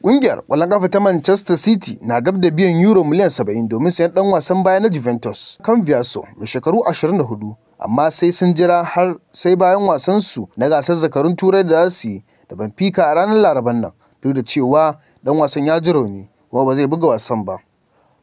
Ƙungiyar ƙwallon ƙafa ta Manchester City na gab da biyan euro miliyan 70 domin sayan ɗan wasan baya na Juventus, Cambiaso, mai shekaru 24, amma sai sun jira har sai bayan wasansu na gasar zakarun Turai da za su yi da Benfica a ranar Laraban nan, duk da cewa ɗan wasan ya ji rauni kuma ba zai buga wasan ba.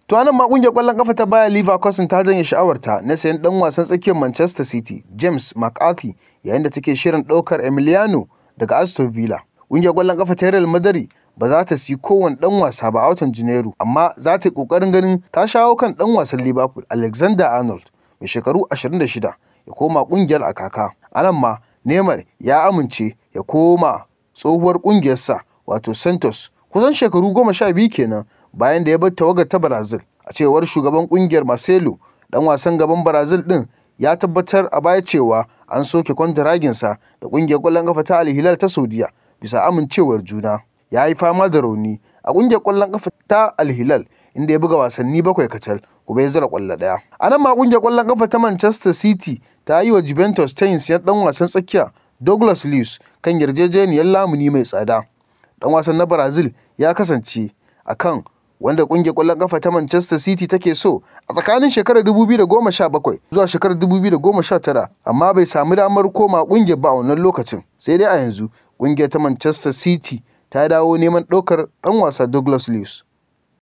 To anan ma ƙungiyar ƙwallon ƙafa ta Bayer Leverkusen ta janye sha'awarta na sayan ɗan wasan tsakiyar Manchester City, James McCarthy, yayin da take shirin ɗaukar Emiliano daga Aston Villa. Ƙungiyar ƙwallon ƙafa ta Real Madrid ba za ta siyi kowane ɗan wasa ba a watan Janairu, amma za ta yi ƙoƙarin ganin ta shawo kan ɗan wasan Liverpool Alexander Arnold mai shekaru 26 ya koma ƙungiyar a kaka. A nan ma Neymar ya amince ya koma tsohuwar ƙungiyarsa wato Santos kusan shekaru 12 kenan bayan da ya bar tawagar ta Brazil. A cewar shugaban ƙungiyar Marcelo, ɗan wasan gaban Brazil ɗin ya tabbatar a baya cewa an soke kwantaraginsa da ƙungiyar ƙwallon ƙafa ta Al Hilal ta Saudiya bisa amincewar juna. Ya yi fama da rauni a ƙungiyar ƙwallon ƙafa ta Al Hilal inda ya buga wasanni 7 kacal kuma ya zura ƙwallo 1. A nan ma ƙungiyar ƙwallon ƙafa ta Manchester City ta yi wa Juventus tayin siyan ɗan wasan tsakiya Douglas Luiz kan yarjejeniyar lamuni mai tsada. Ɗan wasan na Brazil ya kasance a kan wanda ƙungiyar ƙwallon ƙafa ta Manchester City take so a tsakanin shekarar 2017 zuwa shekarar 2019, amma bai samu damar koma ƙungiyar ba a wannan lokacin. Sai dai a yanzu ƙungiyar ta Manchester City ta dawo neman ɗaukar ɗan wasa Douglas Luiz.